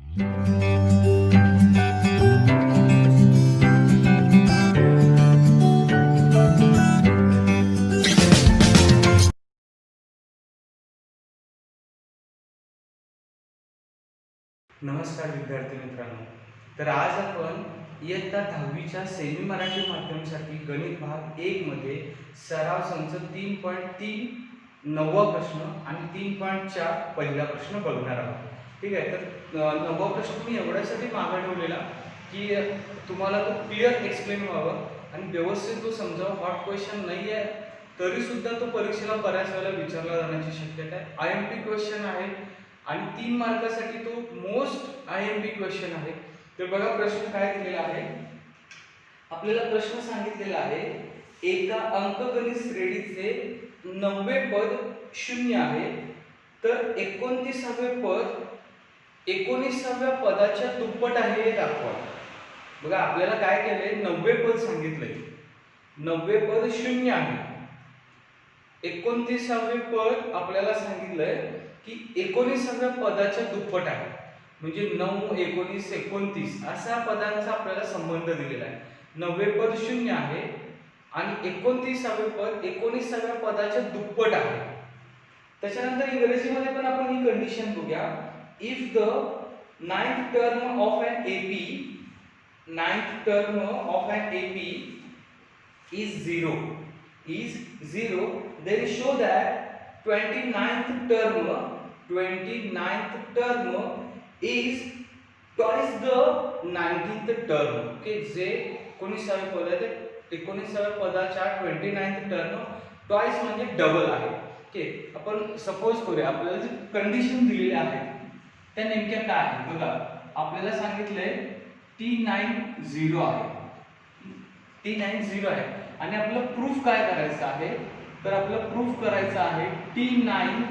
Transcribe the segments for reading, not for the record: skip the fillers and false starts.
नमस्कार विद्यार्थी मित्रांनो. तर आज आपण इयत्ता 10वीच्या सेमी मराठी माध्यमासाठी गणित भाग 1 मध्ये सराव संच 3.3 नववा प्रश्न आणि 3.4 पहिला प्रश्न बघणार आहोत. ठीक आहे. तर नववा प्रश्न मी एवढ्यासाठी मागे ठेवलेला की तुम्हाला तो क्लिअर एक्सप्लेन व्हावं आणि व्यवस्थित तो समजावं. हॉट क्वेश्चन नाही आहे तरी सुद्धा तो परीक्षेला बऱ्याच वेळेला विचारला जाण्याची शक्यता आहे. IMP क्वेश्चन आहे आणि 3 मार्कासाठी तो मोस्ट IMP क्वेश्चन आहे. तर बघा प्रश्न काय दिलेला आहे. आपल्याला प्रश्न सांगितलेला आहे, एका अंकगणित श्रेणीचे 90 पद शून्य आहे, तर 29वे पद 19व्या पदाच्या दुप्पट आहे हे दाखवा. बघा आपल्याला काय केलंय, 90 पद सांगितलंय, 90 पद शून्य आहे, 29वे पद आपल्याला सांगितलंय की 19व्या पदाच्या दुप्पट आहे, म्हणजे 9, 19, 29 अशा पदांचा आपल्याला संबंध दिलेला आहे. 90 पद शून्य आहे आणि 29वे पद 19व्या पदाच्या दुप्पट आहे. त्याच्यानंतर इंग्रजीमध्ये पण आपण ही कंडिशन बघूया. If the ninth term of an AP is 0, then show that 29th term is twice the 19th term. Okay, जे 19वे पद आहे ते 19व्या पदाच्या 29th टर्म ट्वाइस म्हणजे डबल आहे. ओके, आपण सपोज करूया आपल्याला जी कंडिशन दिलेली आहे त्या नेमक्या काय आहे. बघा आपल्याला सांगितलंय T90 आहे, T90 आहे आणि आपलं प्रूफ काय करायचं आहे. तर आपलं प्रूफ करायचं आहे T9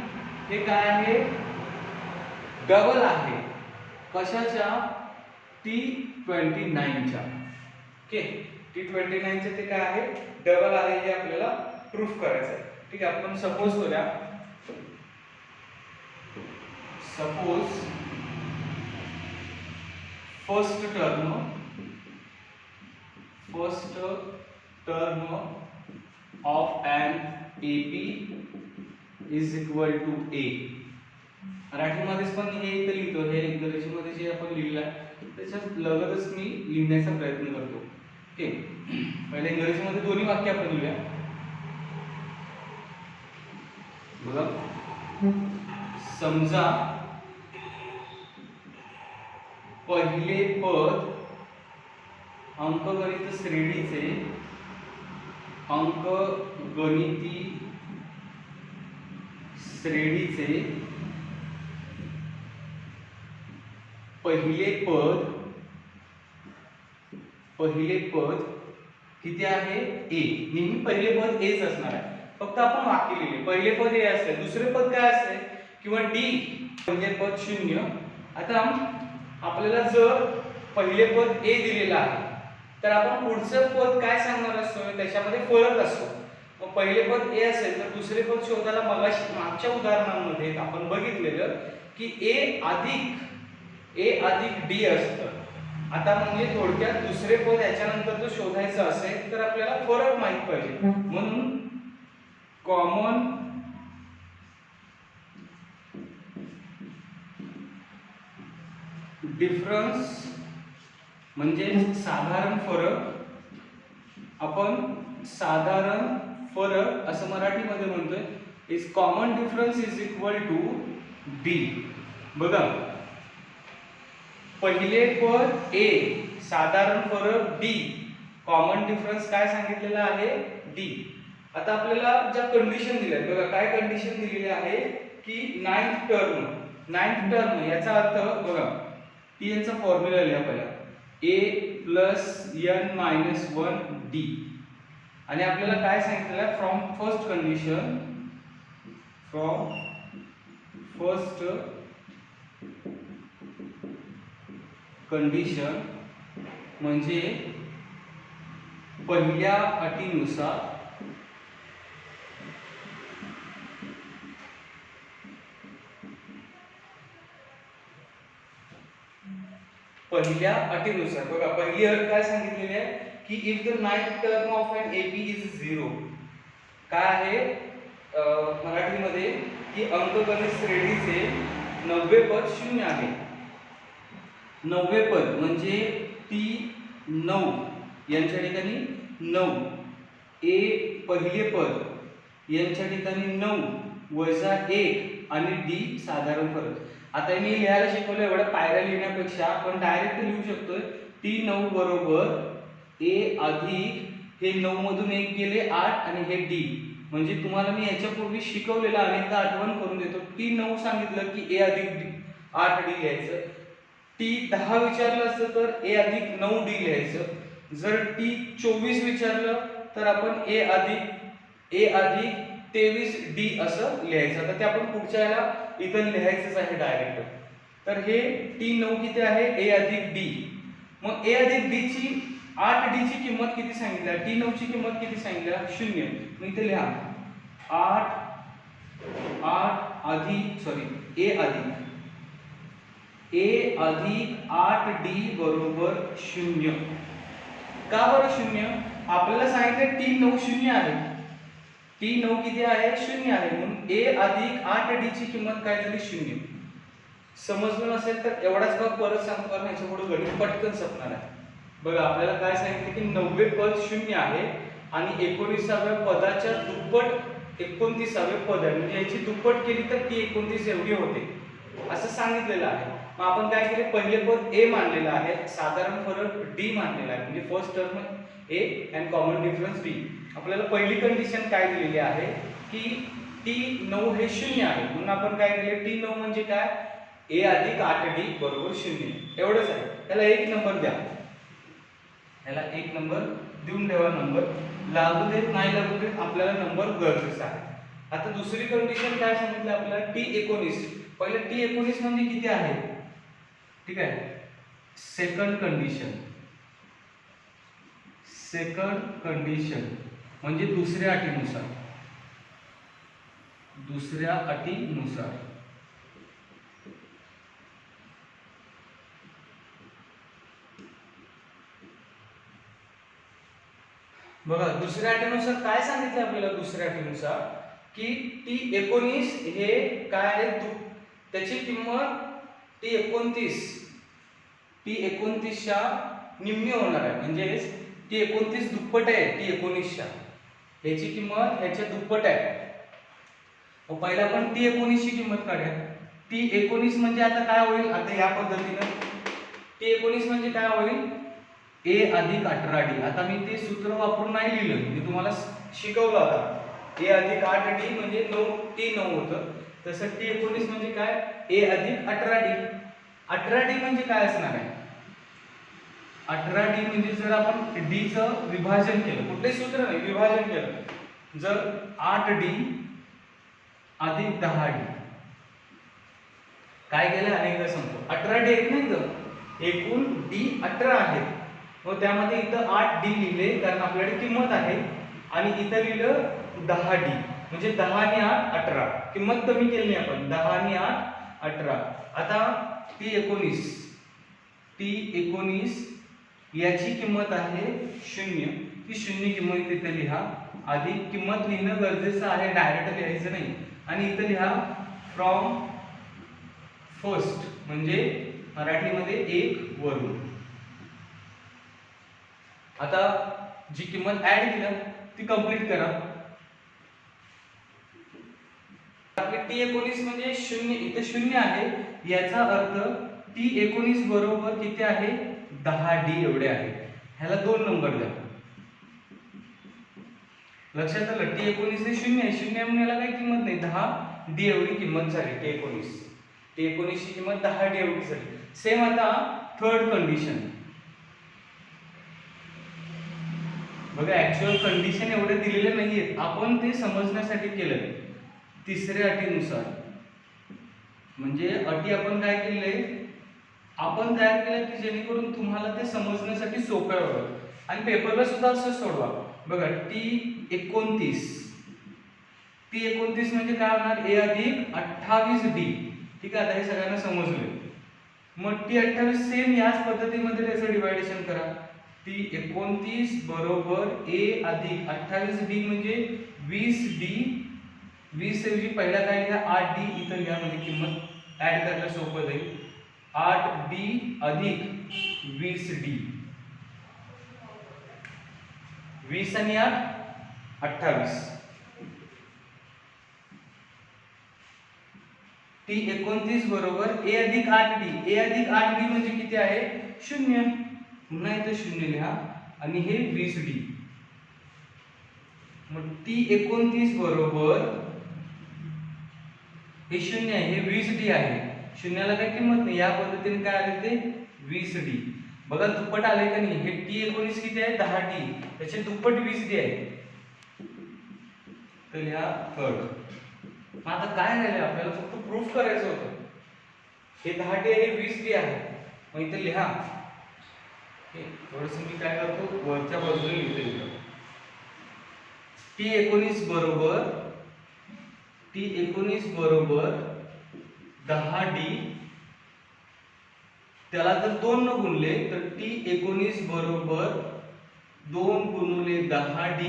हे काय आहे, डबल आहे. कशाच्या, T29 च्या. ओके, T29 चे ते काय आहे, डबल आहे, हे आपल्याला प्रूफ करायचं आहे. ठीक आहे, आपण सपोज करूया. Suppose first term of an AP is equal to A. मराठीमध्येच पण हे इथे लिहितो, हे इंग्रजीमध्ये जे आपण लिहिलं आहे त्याच्यात लगतच मी लिहिण्याचा प्रयत्न करतो. ओके, पहिले इंग्रजीमध्ये दोन्ही वाक्य आपण लिहूया. बघा, समजा पहिले पद अंकगणित श्रेणीचे पहिले पद किती आहे, A. नेहमी पहिले पद Aच असणार आहे. फक्त आपण वाक्य लिहिले पहिले पद A असते, दुसरे पद काय असते किंवा D म्हणजे पद 0. आता आपल्याला जर पहिले पद A दिलेलं आहे तर आपण पुढचं पद काय सांगणार असतो, त्याच्यामध्ये फरक असतो. मग पहिले पद A असेल तर दुसरे पद शोधायला मागच्या उदाहरणांमध्ये आपण बघितलेलं की A अधिक D असतं. आता म्हणजे थोडक्यात दुसरे पद याच्यानंतर जर शोधायचं असेल तर आपल्याला फरक माहित पाहिजे, म्हणून कॉमन डिफरन्स म्हणजे साधारण फरक, आपण साधारण फरक असं मराठीमध्ये म्हणतोय. Is common difference is equal to D. बघा पहिले पद A, साधारण फरक D, कॉमन डिफरन्स काय सांगितलेला आहे, D. आता आपल्याला ज्या कंडिशन दिल्या बघा, काय कंडिशन दिलेली आहे की नाइन्थ टर्म याचा अर्थ बघा, टी यांचा फॉर्म्युला लिहा पहिला, A plus n minus 1 D. आणि आपल्याला काय सांगितलेलं आहे, फ्रॉम फर्स्ट कंडिशन म्हणजे पहिल्या अटीनुसार पहिल्या अटीनुसार बघा, पहिली अट काय सांगितलेली आहे की if the ninth term of an AP is 0, काय आहे मराठीमध्ये की अंकगणित श्रेणीचे 90 पद शून्य आहे. 90 पद म्हणजे टी 9 यांच्या ठिकाणी 9, ए पहिले पद यांच्या ठिकाणी 9 वजा 1 आणि डी साधारण फरक. आता मी लिहायला शिकवलं, एवढ्या पायऱ्या लिहिण्यापेक्षा आपण डायरेक्ट लिहू शकतोय टी 9 बरोबर ए अधिक हे 9 मधून 1 गेले 8 आणि हे डी. म्हणजे तुम्हाला मी याच्यापूर्वी शिकवलेलं अनेकदा आठवण करून देतो. टी 9 सांगितलं की ए अधिक 8 डी लिहायचं. टी 10 विचारलं असतं तर ए अधिक 9 डी लिहायचं. जर टी 24 विचारलं तर आपण ए अधिक 23 डी असं लिहायचं. तर ते आपण पुढच्या याला इथं लिहायचंच आहे डायरेक्ट. तर हे टी 9 किती आहे, ए अधिक डी. मग ए अधिक डी ची 8 डी ची किंमत किती सांगितली, टी 9 ची किंमत किती सांगितली, 0. मग इथे लिहा 8 अधिक ए अधिक 8 डी बरोबर 0. का बरं 0? आपल्याला सांगितलं टी 9 0 आहे. टी 9 किती आहे, 0 आहे. म्हणून ए अधिक 8 डी ची किंमत काय झाली, 0. समजलं नसेल तर एवढाच भाग परत सांगतो, कारण याच्या पुढे गणित पटकन संपणार आहे. बघा, आपल्याला काय सांगितलं की 90 पद 0 आहे आणि 19व्या पदाच्या दुप्पट 29वे पद आहे. म्हणजे याची दुप्पट केली तर ती 29 एवढी होते असं सांगितलेलं आहे. मग आपण काय केले, पहिले पद ए मानलेलं आहे, साधारण फरक डी मानलेला आहे. म्हणजे first term A and common difference D. आपल्याला पहिली कंडिशन काय दिलेली आहे की टी 9 हे 0 आहे. म्हणून आपण काय केले, टी 9 म्हणजे काय, ए अधिक 8 डी बरोबर 0. एवढंच आहे. त्याला 1 नंबर द्या, याला 1 नंबर देऊन ठेवा. नंबर लागू देत नाही लागू देत आपल्याला नंबर गरजेचा आहे. आता दुसरी कंडिशन काय सांगितलं आपल्याला, टी 19. पहिले टी 19 म्हणजे किती आहे, ठीक आहे. सेकंड कंडिशन म्हणजे दुसऱ्या अटीनुसार बघा, दुसऱ्या अटीनुसार काय सांगितलं आपल्याला, दुसऱ्या अटीनुसार की टी 19 हे काय आहे, त्याची किंमत टी 29 च्या निम्मी होणार आहे. म्हणजे टी 29 दुप्पट आहे टी 19 च्या, ह्याची किंमत ह्याच्या दुप्पट आहे. मग पहिला आपण टी 19 ची किंमत काढूया. टी 19 म्हणजे आता काय होईल, आता या पद्धतीनं टी 19 म्हणजे काय होईल, ए अधिक 18 डी. आता मी ते सूत्र वापरून नाही लिहिलं, मी तुम्हाला शिकवलं आता. ए अधिक 8 डी म्हणजे टी 9 होतं. तसं टी 19 म्हणजे काय, ए अधिक 18 डी. 18 डी म्हणजे काय असणार आहे, 18 डी म्हणजे जर आपण डी चं विभाजन केलं, कुठले सूत्र नाही, विभाजन केलं, जर 8 डी अधिक 10 डी काय केलं, अनेकदा सांगतो. 18 डी एक नाही तर एकूण डी 18 आहेत. मग त्यामध्ये इथं 8 डी लिहिले कारण आपल्याकडे किंमत आहे, आणि इथं लिहिलं 10 डी म्हणजे 10 आणि 8 18. किंमत कमी केली आपण, 10 आणि 8 18. आता टी 19 याची किंमत आहे 0. ती 0 किंमत इथे लिहा. अधिक किंमत लिहिणं गरजेचं आहे, डायरेक्ट लिहायचं नाही. आणि इथे लिहा फ्रॉम फर्स्ट म्हणजे मराठीमध्ये 1 वरून. आता जी किंमत ऍड केली ती कंप्लीट करा. आपले टी 19 म्हणजे 0, इथे 0 आहे, याचा अर्थ टी 19 बरोबर किती आहे, 10 डी एवढे आहे. ह्याला 2 नंबर द्या. लक्षात आलं, टी 19 हे 0 आहे, 0 म्हणून याला काही किंमत नाही, 10 डी एवढी किंमत झाली. टी 19 ची किंमत 10 डी एवढी झाली. सेम आता थर्ड कंडिशन बघा, ऍक्च्युअल कंडिशन एवढे दिलेले नाहीयेत, आपण ते समजण्यासाठी केलं. तिसऱ्या अटीनुसार म्हणजे अटी आपण काय केले, आपण तयार केल्या की जेणेकरून तुम्हाला ते समजण्यासाठी सोपं व्हावं आणि पेपरला सुद्धा असं सोडवा. बघा, टी 29 म्हणजे काय होणार, ए अधिक 28 डी. ठीक आहे, आता हे सगळ्यांना समजले. मग T28 सेम याच पद्धतीमध्ये त्याचं डिवायडेशन करा. T29 बरोबर A अधिक 28D म्हणजे 20D. 20 ऐवजी पहिला काय लिहा 8D, इथं लिहा म्हणजे किंमत ऍड करायला सोपं जाईल. 8D अधिक 20D. 20 आणि 8 28. T29 बरोबर A अधिक 8D. A अधिक 8D म्हणजे किती आहे 0. पुन्हा इथे 0 लिहा आणि हे 20D. मग T29 बरोबर हे 0 आहे, हे 20D आहे. शून्याला काही किंमत नाही, या पद्धतीने काय आले ते 20D. बघा दुप्पट आले का नाही. हे T19 किती आहे 10D, त्याचे दुप्पट 20D आहे. तर लिहा थर्ड. आता काय राहिले आपल्याला फक्त प्रूफ करायचं होतं. हे 10D आहे, हे 20D आहे. मग इथे लिहा. थोडंसं मी काय करतो वरच्या बाजूने लिहितो. T19 बरोबर 10D. त्याला जर 2 न गुणले तर T19 बरोबर 2 गुणिले 10D.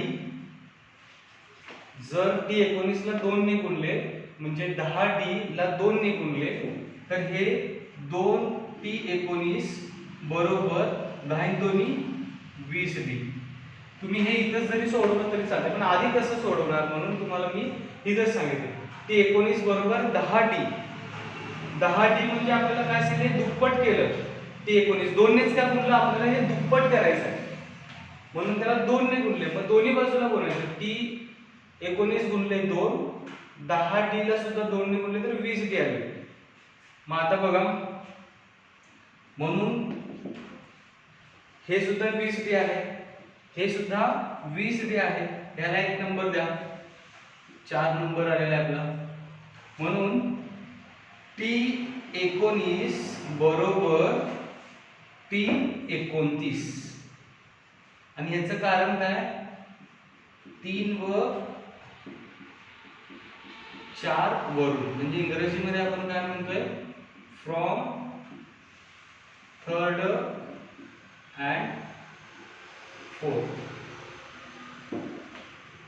जर T19 ला 2 ने गुणले म्हणजे 10D ला 2 ने गुणले तर हे 2T19 बरोबर 10 दोन्ही 20D. तुम्ही हे इथं जरी सोडवलं तरी चालते, पण आधी कसं सोडवणार म्हणून तुम्हाला मी इथंच सांगितलं. T19 बरोबर 10D. 10D म्हणजे आपल्याला काय सांगितलं दुप्पट केलं. T19 2 नेच काय गुणलं आपल्याला हे दुप्पट करायचं आहे म्हणून त्याला 2 ने गुणले. मग दोन्ही बाजूला गुणायचं. T19 गुणले 2, 10D ला सुद्धा 2 ने गुणले तर 20D आले. मग आता बघा म्हणून हे सुद्धा 20D आहे, हे सुद्धा 20D आहे. याला एक नंबर द्या. 4 नंबर आलेला आहे आपला. म्हणून T19 बरोबर T29. आणि याचं कारण काय 3 व 4 वरून, म्हणजे इंग्रजीमध्ये आपण काय म्हणतोय फ्रॉम थर्ड अँड फोर्थ.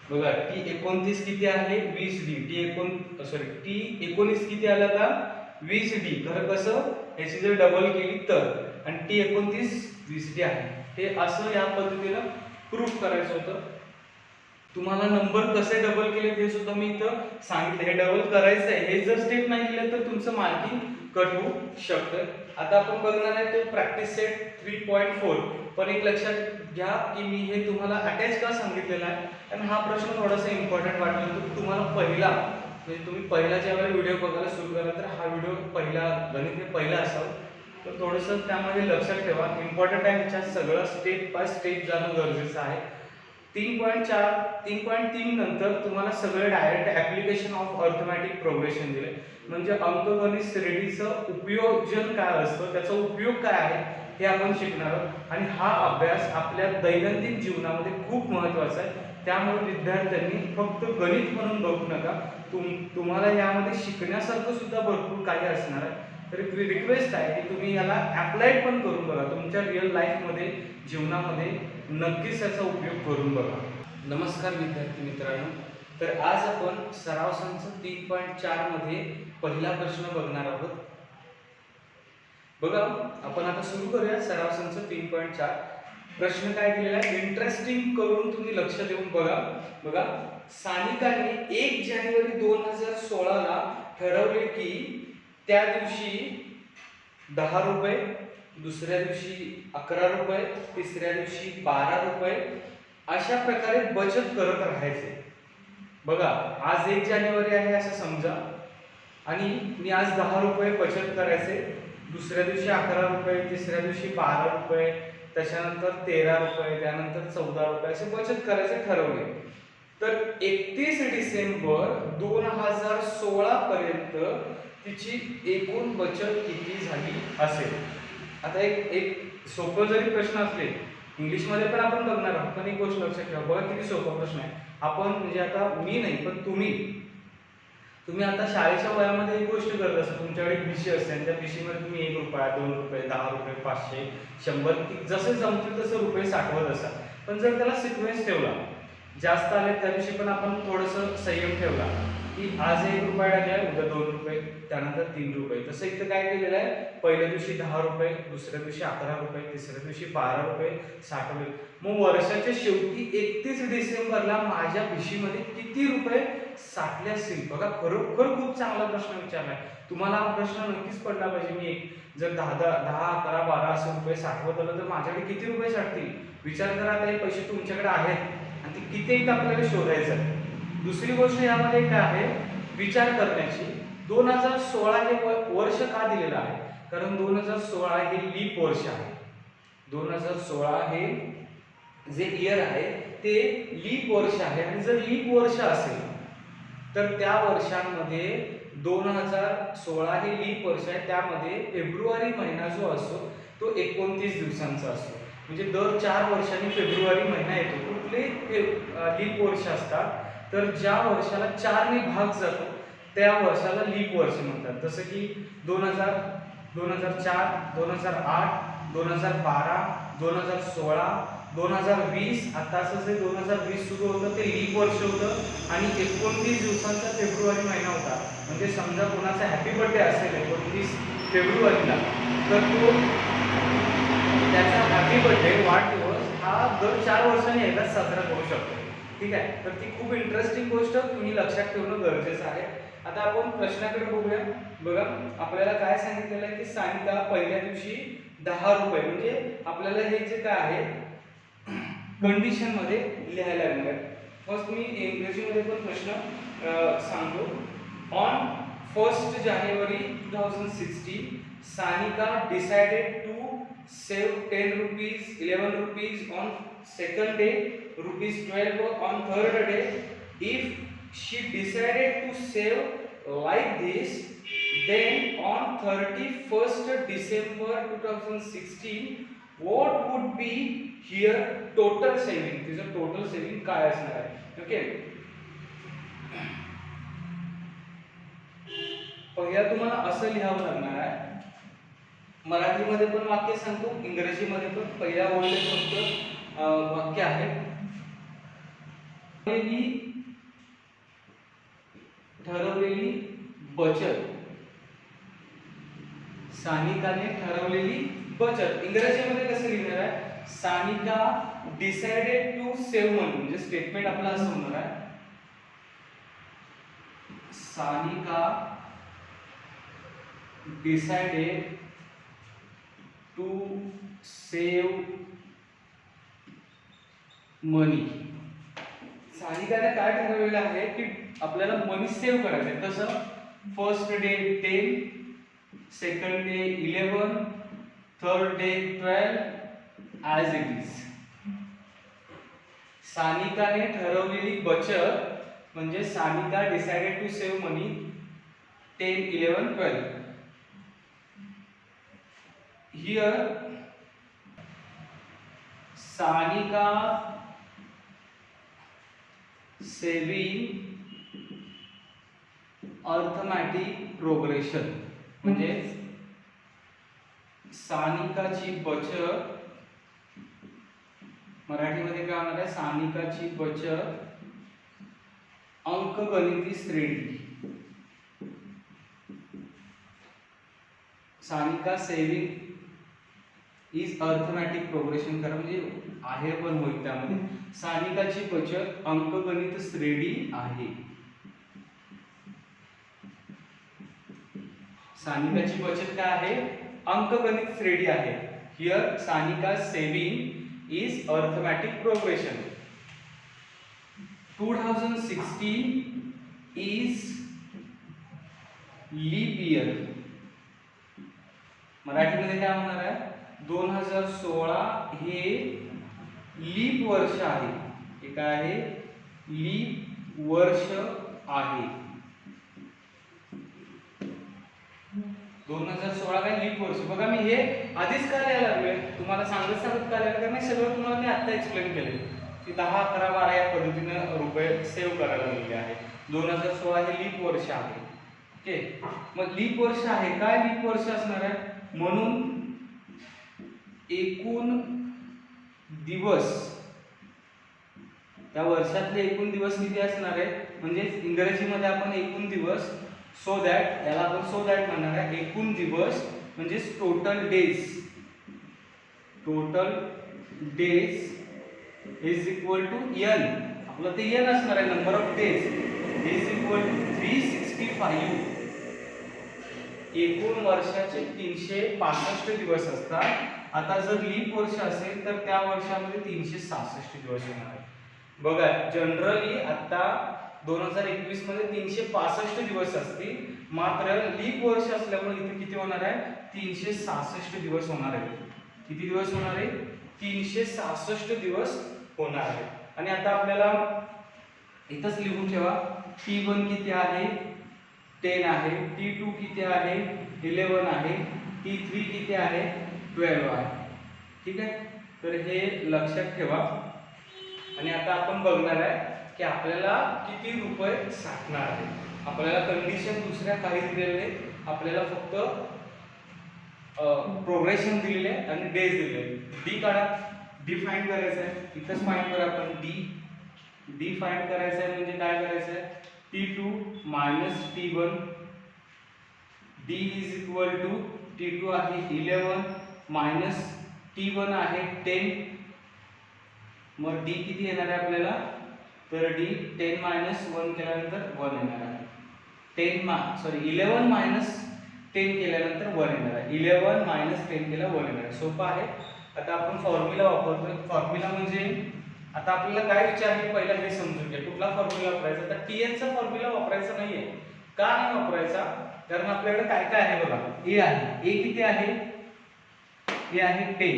बघा T29 किती आहे 20D. T19 किती आला का 20D. खरं कसं याची जर डबल केली तर, आणि T29 20D आहे. हे असं या पद्धतीनं प्रूफ करायचं होतं. तुम्हाला नंबर कसे डबल केले ते सुद्धा मी इथं सांगितलं. हे डबल करायचं आहे, हे जर स्टेप नाही केलं तर तुमचं मार्किंग कट होऊ शकतं. आता आपण बघणार आहे तो प्रॅक्टिस सेट 3.4. पण एक लक्षात घ्या की मी हे तुम्हाला अटॅच का सांगितलेलं आहे, कारण हा प्रश्न थोडासा इम्पॉर्टंट वाटला. तुम्हाला पहिला म्हणजे तुम्ही पहिला ज्यावेळेला व्हिडिओ बघायला सुरू करा तर हा व्हिडिओ पहिला गणित हे पहिला असावं. तर थोडंसं त्यामध्ये लक्षात ठेवा, इम्पॉर्टंट आहे. ह्याच्यात सगळं स्टेप बाय स्टेप जाणं गरजेचं आहे. 3.3 नंतर तुम्हाला सगळे direct application of arithmetic progression दिले. म्हणजे अंकगणित श्रेणीचं उपयोजन काय असतं, त्याचा उपयोग काय आहे हे आपण शिकणार आहोत. आणि हा अभ्यास आपल्या दैनंदिन जीवनामध्ये खूप महत्त्वाचा आहे. त्यामुळे विद्यार्थ्यांनी फक्त गणित म्हणून बघू नका. तुम्हाला यामध्ये शिकण्यासारखं सुद्धा भरपूर काही असणार आहे. तर रिक्वेस्ट आहे की तुम्ही याला अप्लाइड पण करून बघा. तुमच्या रिअल लाईफमध्ये जीवनामध्ये नक्कीच याचा उपयोग करून बघा. नमस्कार विद्यार्थी मित्रांनो. तर आज आपण सराव संच 3.4 मध्ये पहिला प्रश्न बघणार आहोत. बघा आपण आता सुरू करूया सराव संच 3.4. प्रश्न काय दिलेला आहे इंटरेस्टिंग करून तुम्ही लक्ष देऊन बघा. बघा सानिकाने 1 जानेवारी 2016 ला ठरवले की त्या दिवशी 10 रुपये, दुसऱ्या दिवशी 11 रुपये, तिसऱ्या दिवशी 12 रुपये अशा प्रकारे बचत करत राहायचे. बघा आज 1 जानेवारी आहे असं समजा आणि मी आज 10 रुपये बचत करायचे, दुसऱ्या दिवशी 11 रुपये, तिसऱ्या दिवशी 12 रुपये, त्याच्यानंतर 13 रुपये, त्यानंतर 14 रुपये असे बचत करायचे ठरवले. तर 31 डिसेंबर 2016 पर्यंत तिची एकूण बचत किती झाली असेल. आता एक सोपं जरी प्रश्न असले इंग्लिशमध्ये पण आपण बघणार आहोत, पण एक गोष्ट लक्षात ठेवा. बघा किती सोपा प्रश्न आहे. आपण म्हणजे आता मी नाही पण तुम्ही तुम्ही आता शाळेच्या वयामध्ये एक गोष्ट करत असता, तुमच्याकडे भिशी असते आणि त्या भिशीमध्ये तुम्ही 1 रुपया, 2 रुपये, 10 रुपये, 500, 100 जसे जमतील तसे रुपये साठवत असा. पण जर त्याला सिक्वेन्स ठेवला, जास्त आले त्या दिवशी पण आपण थोडंसं संयम ठेवला की आज 1 रुपया टाकलाय, उद्या 2 रुपये, त्यानंतर 3 रुपये. तसं इथं काय केलेलं आहे, पहिल्या दिवशी 10 रुपये, दुसऱ्या दिवशी 11 रुपये, तिसऱ्या दिवशी 12 रुपये साठवले. मग वर्षाच्या शेवटी 31 डिसेंबरला माझ्या भिशीमध्ये किती रुपये साठले असतील? बघा, खरोखर खूप चांगला प्रश्न विचारलाय. तुम्हाला हा प्रश्न नक्कीच पडला पाहिजे. मी जर 10, 11, 12 असे रुपये साठवत आलं तर माझ्याकडे किती रुपये साठतील? विचार करा. आता हे पैसे तुमच्याकडे आहेत आणि ते किती आपल्याला शोधायचं आहे. दुसरी गोष्ट यामध्ये काय आहे, विचार करण्याची. 2016 हे वर्ष का दिलेलं आहे? कारण 2016 हे लीप वर्ष आहे. 2016 हे जे इयर आहे ते लीप वर्ष आहे आणि जर लीप वर्ष असेल तर त्या वर्षांमध्ये 2016 हे लीप वर्ष आहे. त्यामध्ये फेब्रुवारी महिना जो असतो तो 29 दिवसांचा असतो. म्हणजे दर 4 वर्षांनी फेब्रुवारी महिना येतो. कुठले लीप वर्ष असतात तर ज्या वर्षाला 4 ने भाग जातो त्या वर्षाला लीप वर्ष म्हणतात. जसं की 2000, 2004, 2008, 2012, 2016, 2020. आता असं जे 2020 सुरू होतं ते लीप वर्ष होतं आणि 29 दिवसांचा फेब्रुवारी महिना होता. म्हणजे समजा कोणाचा हॅपी बर्थडे असेल 29 फेब्रुवारीला तर तो त्याचा हॅपी बर्थडे वाढदिवस हा दर 4 वर्षांनी एकदाच साजरा करू शकतो. ठीक आहे, तर ती खूप इंटरेस्टिंग गोष्ट तुम्ही लक्षात ठेवणं गरजेचं आहे. आता आपण प्रश्नाकडे बघूया. बघा, आपल्याला काय सांगितलेलं आहे की सानिका पहिल्या दिवशी 10 रुपये, म्हणजे आपल्याला हे जे काय आहे कंडिशन मध्ये लिहायला लागणार. फर्स्ट मी इंग्रजीमध्ये पण प्रश्न सांगतो. On 1st January 2016 Sanika decided to save 10 rupees, 11 rupees on second day, rupees 12 on third day. If she decided to save like this, then on 31st December 2016 what would be here total saving? तिचं total saving काय असणार आहे? Okay, पहिला तुम्हाला असं लिहावं लागणार आहे. मराठीमध्ये पण वाक्य सांगतो, इंग्रजीमध्ये पण. पहिल्या ओळीत फक्त वाक्य आहे, ठरवलेली बचत. सानिकाने ठरवलेली बचत. इंग्रजीमध्ये कसं लिहिणार आहे? सानिका डिसाइडेड टू सेव्ह मनी. म्हणजे स्टेटमेंट आपला असं होणार आहे, Sanika decided to save money. सानिकाने काय ठरवलेलं आहे की आपल्याला मनी सेव्ह करायचं आहे. तसं first day 10, second day 11, third day 12 as it is. सानिकाने ठरवलेली बचत म्हणजे Sanika decided to save money 10, 11, 12. Here Sanika saving arithmetic progression. म्हणजे सानिकाची बचत, मराठीमध्ये काय होणार आहे? सानिकाची बचत अंकगणिती श्रेणी. Sanika saving is arithmetic progression करा, म्हणजे आहे पण होईल त्यामध्ये. सानिकाची बचत अंकगणित श्रेणी आहे. सानिकाची बचत काय आहे? अंकगणित श्रेणी आहे. Here Sanika saving is arithmetic progression. 2016 is leap year. मराठीमध्ये काय होणार आहे? 2016 हे लीप वर्ष आहे. हे काय आहे? लीप वर्ष आहे. 2016 काय लीप वर्ष. बघा, मी हे आधीच काय लिहायला लागलोय, तुम्हाला सांगत काय लिहायला, कारण सगळं तुम्हाला मी आता एक्सप्लेन केले की 10, 11, 12 या पद्धतीने रुपये सेव्ह करायला लागलेले आहे. 2016 हे लीप वर्ष आहे. ओके, मग लीप वर्ष आहे, काय लीप वर्ष असणार आहे, म्हणून एकूण दिवस, त्या वर्षातले एकूण दिवस किती असणार आहे, म्हणजे इंग्रजीमध्ये आपण एकूण दिवस, सो दॅट, याला आपण सो दॅट म्हणणार आहे. एकूण दिवस म्हणजे total days, total days is equal to n, आपलं ते n असणार आहे, number of days is equal to 365. एकूण वर्षाचे 365 दिवस असतात. आता जर लीप वर्ष असेल तर त्या वर्षामध्ये 366 दिवस येणार आहे. बघा, जनरली आता 2021 मध्ये 365 दिवस असतील, मात्र लीप वर्ष असल्यामुळे इथे किती होणार आहे, 366 दिवस होणार आहे. किती दिवस होणार आहे, 366 दिवस होणार आहे. आणि आता आपल्याला इथंच लिहून ठेवा, T1 किती आहे, 10 आहे, T2 किती आहे, 11 आहे, T3 किती आहे, 12 आहे. ठीक आहे, तर हे लक्षात ठेवा. आणि आता आपण बघणार आहे की आपल्याला किती रुपये साठणार आहे. आपल्याला कंडिशन दुसऱ्या काही दिलेले नाही, आपल्याला फक्त प्रोग्रेशन दिलेले आहे आणि डेज दिलेले. डी काढा, डी फाइंड करायचं आहे, इथंच फाइंड करा आपण. डी फाइंड करायचं आहे म्हणजे काय करायचं आहे, T2 minus T1, D is equal to T2 आहे 11 मायनस T1 आहे 10. मग D किती येणार आहे आपल्याला, तर D 10 मायनस 1 केल्यानंतर 1 येणार आहे. 11 मायनस 10 केल्यानंतर 1 येणार आहे. 11 मायनस 10 केला 1 येणार आहे. सोपं आहे. आता आपण फॉर्म्युला वापरतोय. फॉर्म्युला म्हणजे आता आपल्याला काय विचारले पहिला हे समजून घ्या. कुठला फॉर्म्युला वापरायचा, तर TN चा फॉर्म्युला वापरायचा नाहीये. का नाही वापरायचा, कारण आपल्याकडे काय काय आहे बघा. A आहे, A किती आहे, A आहे 10,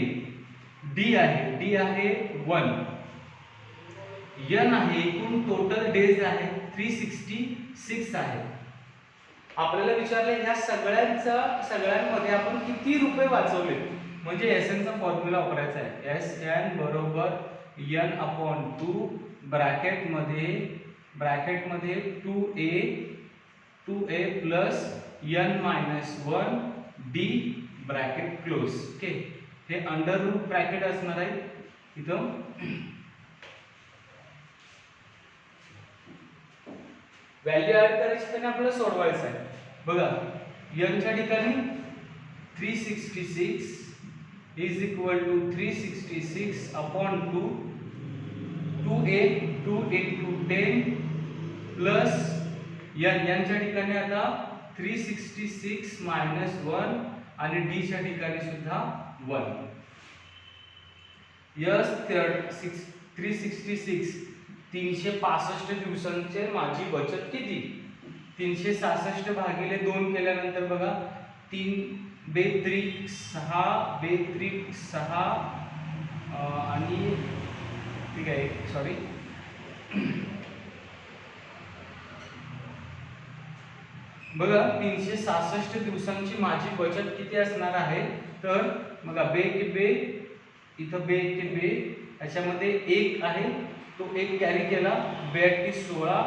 D आहे, D आहे 1, N आहे, एकूण टोटल डेज आहे 366 आहे. आपल्याला विचारले ह्या सगळ्यांमध्ये आपण किती रुपये वाचवले, म्हणजे SN चा फॉर्म्युला वापरायचा आहे. SN बरोबर N/2 ब्रॅकेटमध्ये 2a plus n-1 d bracket close. Okay, हे अंडर रूट ब्रॅकेट असणार आहे. इथं व्हॅल्यू ऍड करायची त्याने आपल्याला सोडवायचं आहे. बघा, n च्या ठिकाणी 366 is equal to 366/2, 2a 2 into 10 plus n च्या ठिकाणी आता 366 minus 1 आणि d च्या ठिकाणी सुद्धा 1. यस 366 365 दिवसांचे माझी बचत किती, 366 भागिले 2 केल्यानंतर बघा 3 बेत्रिक 6 बेत्रिक 6 आणि ठीक आहे सॉरी बघा 366 दिवसांची माझी बचत किती असणार आहे. तर बघा बे के बे इथं बे के बे याच्यामध्ये 1 आहे, तो 1 कॅरी केला, बे 16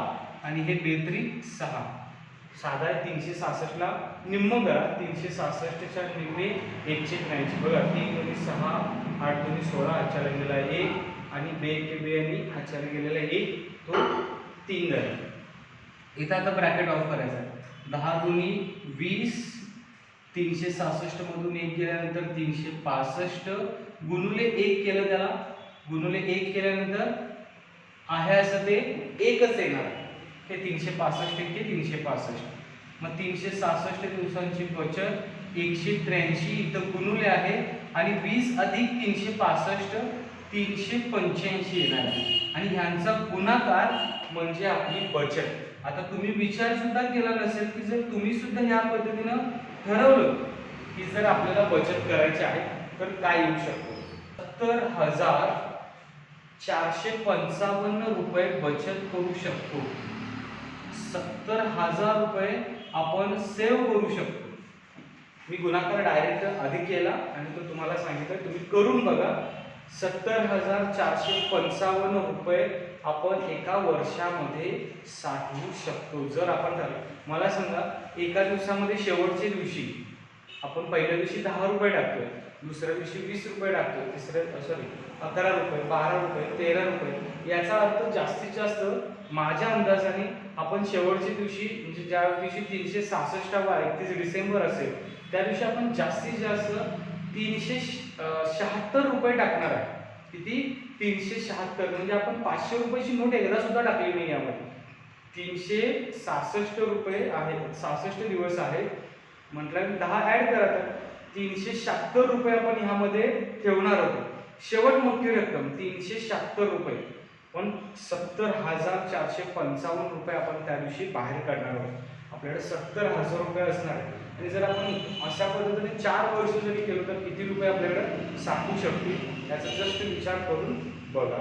आणि हे बेत्रिक 6. साधा 366 ला निम्म करा, 366 च्या निम्मे 183. बघा 3 × 6 8 × 16 हातच्याला गेलेला 1 आणि बे के बे आणि हातच्याला गेलेला 1, तो 3 झाला. इथं आता ब्रॅकेट ऑफ करायचा. 10 दुनी 20, 366 मधून 1 गेल्यानंतर 365 गुणुले 1 केलं, त्याला गुणुले 1 केल्यानंतर आहे असं ते 1च येणार. हे 365 × 365. मग 366 दिवसांची बचत 183 इथं गुणुले आहे आणि 20 अधिक 365 385 येणार आहे आणि ह्यांचा गुणाकार म्हणजे आपली बचत. आता तुम्ही विचार सुद्धा केला नसेल की जर तुम्ही सुद्धा ह्या पद्धतीनं ठरवलं की जर आपल्याला बचत करायची आहे तर काय येऊ शकतो. 70,455 रुपये बचत करू शकतो. 70,000 रुपये आपण सेव्ह करू शकतो. मी गुणाकार डायरेक्ट अधिक केला आणि तो तुम्हाला सांगितलं, तुम्ही करून बघा. 70,455 रुपये आपण एका वर्षामध्ये साठवू शकतो जर आपण ठरवलं. मला सांगा, एका दिवसामध्ये शेवटच्या दिवशी आपण पहिल्या दिवशी 10 रुपये टाकतोय, दुसऱ्या दिवशी 20 रुपये टाकतोय, 11 रुपये, 12 रुपये, 13 रुपये. याचा अर्थ जास्तीत जास्त माझ्या अंदाजाने आपण शेवटच्या दिवशी म्हणजे ज्या दिवशी 366वा 31 डिसेंबर असेल त्या दिवशी आपण जास्तीत जास्त 376 रुपये टाकणार आहे. किती? 376. म्हणजे आपण 500 रुपयाची नोट एकदा सुद्धा टाकली नाही यामध्ये. 366 रुपये आहेत, 66 दिवस आहेत म्हटलं 10 ऍड करा तर 376 रुपये आपण ह्यामध्ये ठेवणार आहोत. शेवट मोठी रक्कम 376 रुपये, पण 70,455 रुपये आपण त्या दिवशी बाहेर काढणार आहोत. आपल्याकडे 70,000 रुपये असणार आहे. आणि जर आपण अशा पद्धतीने 4 वर्ष जरी केलं तर किती रुपये आपल्याकडे साठवू शकतील याचा जस्ट विचार करून बघा.